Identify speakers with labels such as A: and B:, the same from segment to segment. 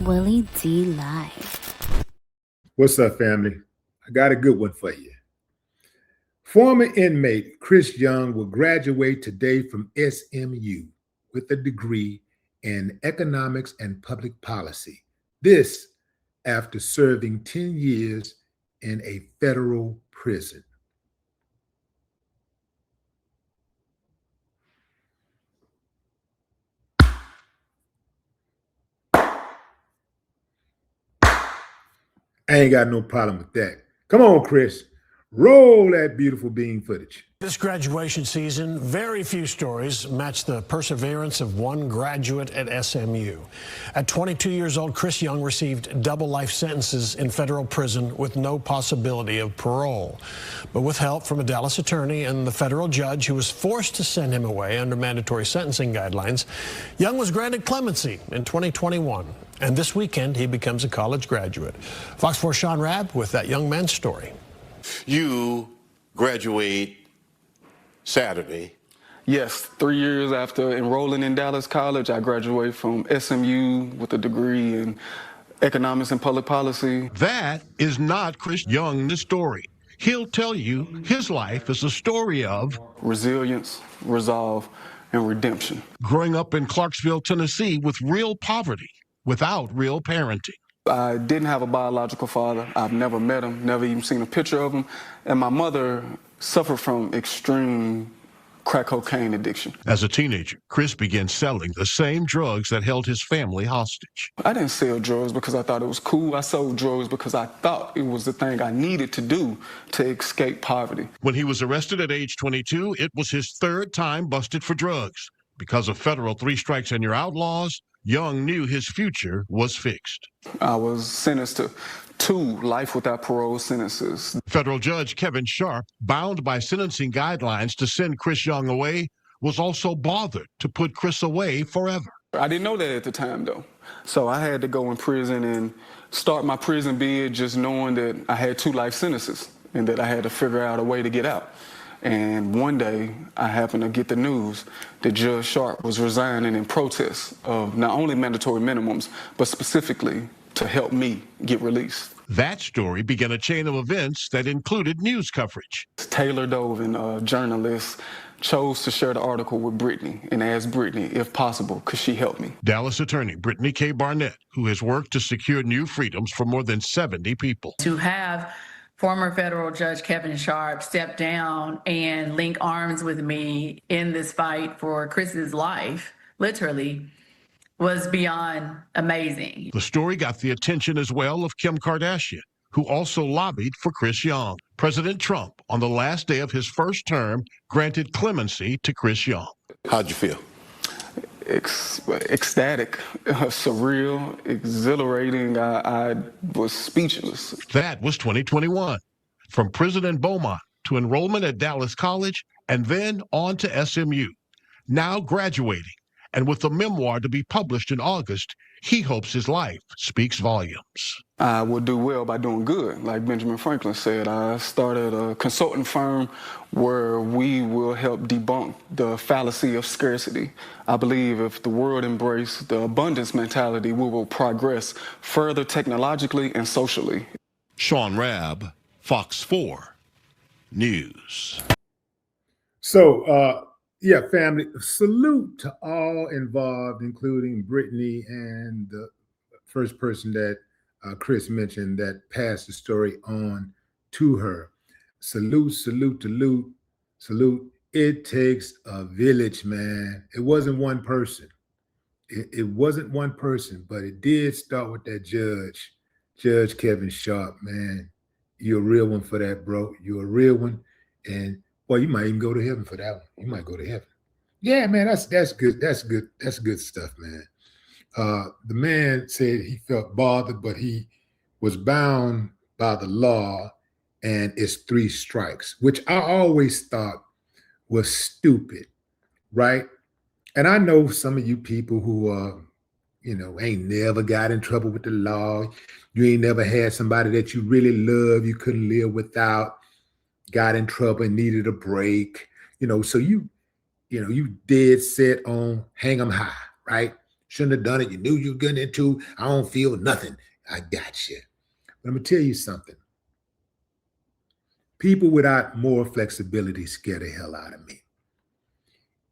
A: Willie D Live.
B: What's up, family? I got a good one for you. Former inmate Chris Young will graduate today from SMU with a degree in economics and public policy. This after serving 10 years in a federal prison. I ain't got no problem with that. Come on, Chris. Roll that beautiful bean footage.
C: This graduation season, very few stories match the perseverance of one graduate at SMU. At 22 years old, Chris Young received double life sentences in federal prison with no possibility of parole. But with help from a Dallas attorney and the federal judge who was forced to send him away under mandatory sentencing guidelines, Young was granted clemency in 2021. And this weekend, he becomes a college graduate. Fox 4 Sean Rabb with that young man's story.
D: You graduate Saturday.
E: Yes, 3 years after enrolling in Dallas College, I graduated from SMU with a degree in economics and public policy.
F: That is not Chris Young's story. He'll tell you his life is a story of
E: resilience, resolve, and redemption.
F: Growing up in Clarksville, Tennessee with real poverty, without real parenting.
E: I didn't have a biological father. I've never met him, never even seen a picture of him. And my mother suffered from extreme crack cocaine addiction.
F: As a teenager, Chris began selling the same drugs that held his family hostage.
E: I didn't sell drugs because I thought it was cool. I sold drugs because I thought it was the thing I needed to do to escape poverty.
F: When he was arrested at age 22, it was his third time busted for drugs. Because of federal 3 strikes and you're out laws, Young knew his future was fixed.
E: I was sentenced to 2 life without parole sentences.
F: Federal Judge Kevin Sharp, bound by sentencing guidelines to send Chris Young away, was also bothered to put Chris away forever.
E: I didn't know that at the time, though. So I had to go in prison and start my prison bid just knowing that I had 2 life sentences and that I had to figure out a way to get out. And one day, I happened to get the news that Judge Sharp was resigning in protest of not only mandatory minimums, but specifically to help me get released.
F: That story began a chain of events that included news coverage.
E: Taylor Dovin, a journalist, chose to share the article with Brittney and asked Brittney, if possible, could she help me?
F: Dallas attorney Brittney K. Barnett, who has worked to secure new freedoms for more than 70 people.
G: To have former federal judge Kevin Sharp step down and link arms with me in this fight for Chris's life, literally, was beyond amazing.
F: The story got the attention as well of Kim Kardashian, who also lobbied for Chris Young. President Trump, on the last day of his first term, granted clemency to Chris Young.
D: How'd you feel?
E: Ecstatic, surreal, exhilarating. I was speechless.
F: That was 2021. From prison in Beaumont to enrollment at Dallas College and then on to SMU. Now graduating, and with a memoir to be published in August, he hopes his life speaks volumes.
E: I will do well by doing good. Like Benjamin Franklin said, I started a consulting firm where we will help debunk the fallacy of scarcity. I believe if the world embraced the abundance mentality, we will progress further technologically and socially.
F: Sean Rabb, Fox 4 News.
B: So, yeah, family, salute to all involved, including Brittney and the first person that Chris mentioned that passed the story on to her. Salute, salute, salute, salute. It takes a village, man. It wasn't one person. It wasn't one person, but it did start with that Judge Kevin Sharp, man. You're a real one for that, bro. You're a real one. And well, you might even go to heaven for that one. You might go to heaven. Yeah, man, that's good. That's good. That's good stuff, man. The man said he felt bothered, but he was bound by the law, and it's 3 strikes, which I always thought was stupid, right? And I know some of you people who ain't never got in trouble with the law. You ain't never had somebody that you really love, you couldn't live without, got in trouble and needed a break, so you dead set on hang 'em high, right? Shouldn't have done it. You knew you were getting into. I don't feel nothing. I got you. But I'm going to tell you something. People without more flexibility scare the hell out of me.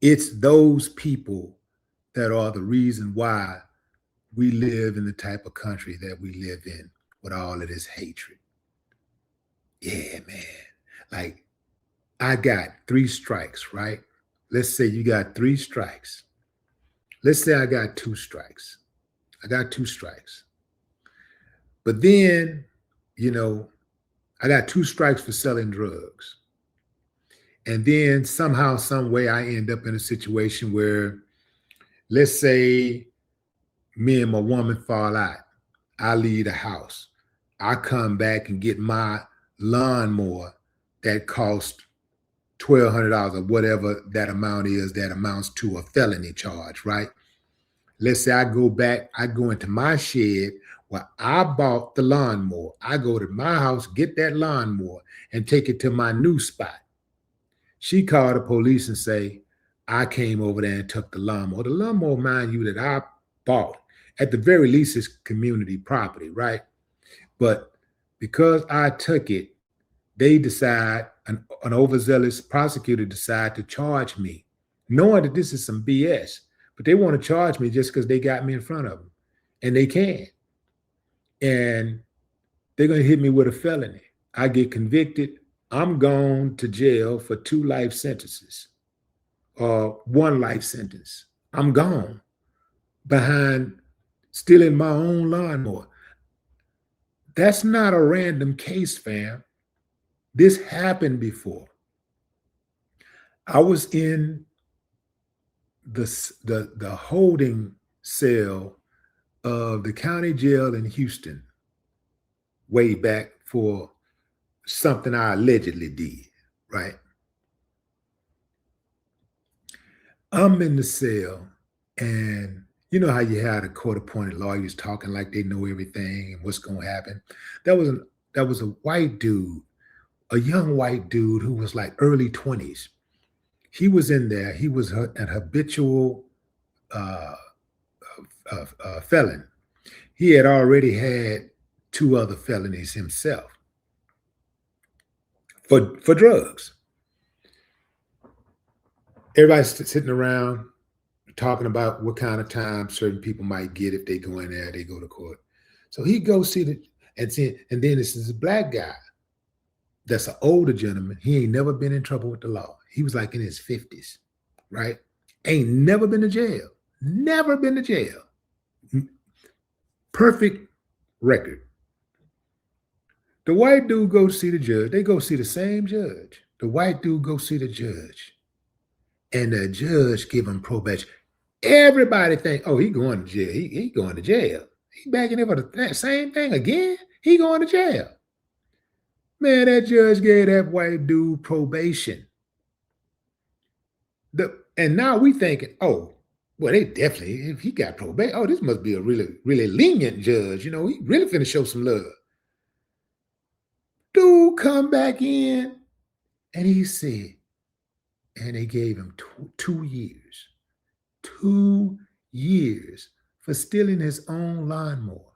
B: It's those people that are the reason why we live in the type of country that we live in with all of this hatred. Yeah, man. Like, I got 3 strikes, right? Let's say you got 3 strikes. Let's say I got 2 strikes. I got 2 strikes. But then, you know, I got 2 strikes for selling drugs. And then somehow, some way, I end up in a situation where, let's say me and my woman fall out. I leave the house. I come back and get my lawnmower that cost $1,200 or whatever that amount is, that amounts to a felony charge, right? Let's say I go back, I go into my shed where I bought the lawnmower. I go to my house, get that lawnmower, and take it to my new spot. She called the police and say, I came over there and took the lawnmower. The lawnmower, mind you, that I bought, at the very least, is community property, right? But because I took it, they decide, an overzealous prosecutor decide to charge me, knowing that this is some BS. But they want to charge me just because they got me in front of them. And they can. And they're going to hit me with a felony. I get convicted. I'm gone to jail for 2 life sentences or 1 life sentence. I'm gone behind stealing my own lawnmower. That's not a random case, fam. This happened before. I was in the holding cell of the county jail in Houston way back for something I allegedly did, right? I'm in the cell, and you know how you had the court-appointed lawyers talking like they know everything and what's going to happen. That was a white dude, a young white dude who was like early 20s. He was in there. He was an habitual felon. He had already had 2 other felonies himself for drugs. Everybody's sitting around talking about what kind of time certain people might get if they go in there, they go to court. So he goes see and then this is a black guy that's an older gentleman. He ain't never been in trouble with the law. He was like in his 50s, right? Ain't never been to jail. Never been to jail. Perfect record. The white dude goes see the judge. They go see the same judge. The white dude go see the judge. And the judge give him probation. Everybody think, oh, he going to jail. He going to jail. He back in there for the same thing again. He going to jail. Man, that judge gave that white dude probation. And now we thinking, oh, well, they definitely, if he got probation, oh, this must be a really, really lenient judge. You know, he really finna show some love. Dude come back in, and he said, and they gave him 2 years. 2 years for stealing his own lawnmower.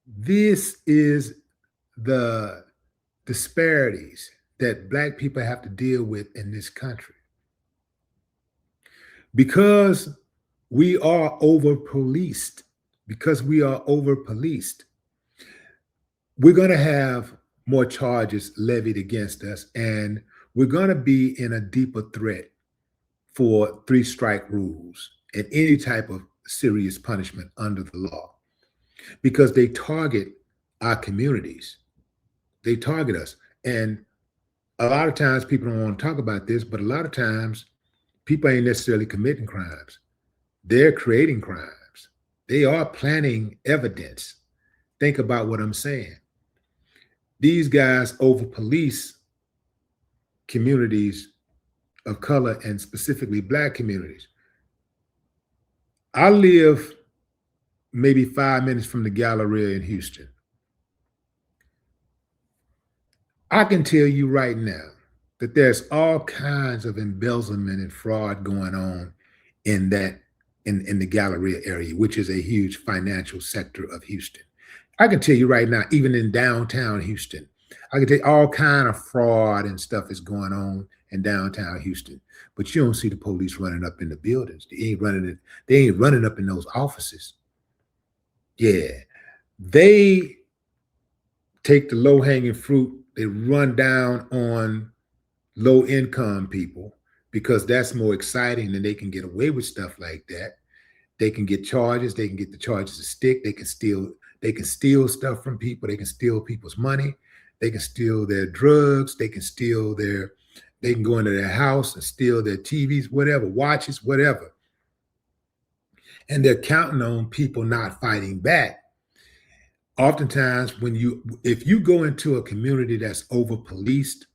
B: This is the disparities that Black people have to deal with in this country. Because we are over-policed, we're going to have more charges levied against us, and we're going to be in a deeper threat for 3-strike rules and any type of serious punishment under the law, because they target our communities. They target us. And a lot of times people don't want to talk about this, but a lot of times people ain't necessarily committing crimes. They're creating crimes. They are planting evidence. Think about what I'm saying. These guys over-police communities of color and specifically Black communities. I live maybe 5 minutes from the Galleria in Houston. I can tell you right now that there's all kinds of embezzlement and fraud going on in that in the Galleria area, which is a huge financial sector of Houston. I can tell you right now, even in downtown Houston, I can tell you all kind of fraud and stuff is going on in downtown Houston, but you don't see the police running up in the buildings. They ain't running up in those offices. Yeah, they take the low-hanging fruit. They run down on low-income people because that's more exciting and they can get away with stuff like that. They can get charges. They can get the charges to stick. They can steal stuff from people. They can steal people's money. They can steal their drugs. They can go into their house and steal their TVs, whatever, watches, whatever. And they're counting on people not fighting back. Oftentimes, if you go into a community that's over-policed,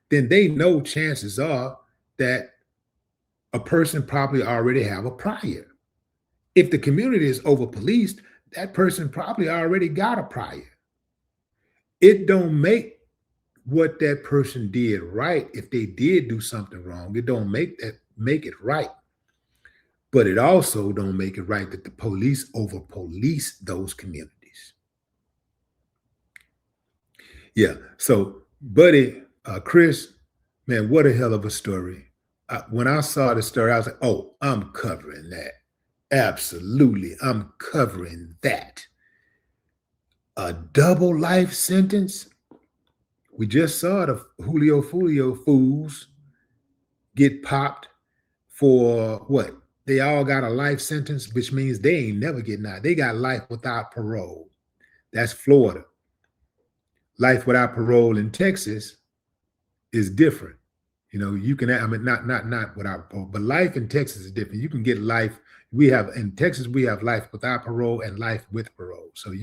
B: then they know chances are that a person probably already have a prior. If the community is over-policed, that person probably already got a prior. It don't make what that person did right. If they did do something wrong, it don't make it right. But it also don't make it right that the police over-police those communities. Yeah. So, buddy, Chris, man, what a hell of a story. When I saw the story, I was like, oh, I'm covering that. Absolutely. I'm covering that. A double life sentence. We just saw the Julio fools get popped for what? They all got a life sentence, which means they ain't never getting out. They got life without parole. That's Florida. Life without parole in Texas is different. You know, you can, I mean, not without parole, but life in Texas is different. You can get life. In Texas, we have life without parole and life with parole. So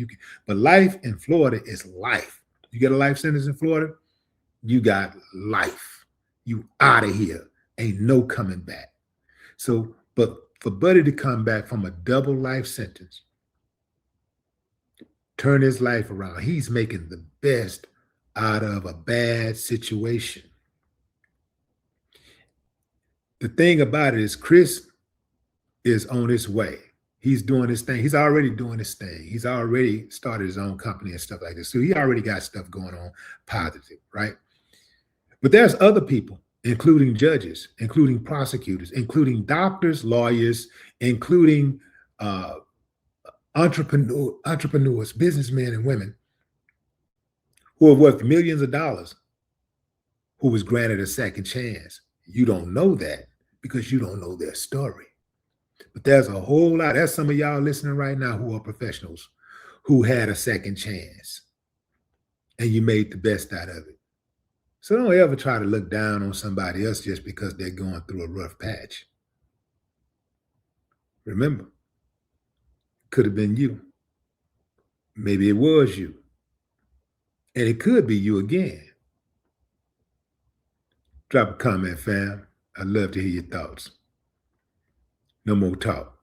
B: but life in Florida is life. You get a life sentence in Florida, you got life. You out of here. Ain't no coming back. So, but for Buddy to come back from a double life sentence, turn his life around, he's making the best out of a bad situation. The thing about it is Chris is on his way. He's doing his thing. He's already doing his thing. He's already started his own company and stuff like this. So he already got stuff going on positive, right? But there's other people, including judges, including prosecutors, including doctors, lawyers, including entrepreneurs, businessmen and women who are worth millions of dollars who was granted a second chance. You don't know that because you don't know their story. But there's a whole lot. There's some of y'all listening right now who are professionals who had a second chance and you made the best out of it. So don't ever try to look down on somebody else just because they're going through a rough patch. Remember, could have been you. Maybe it was you. And it could be you again. Drop a comment, fam. I'd love to hear your thoughts. No more talk.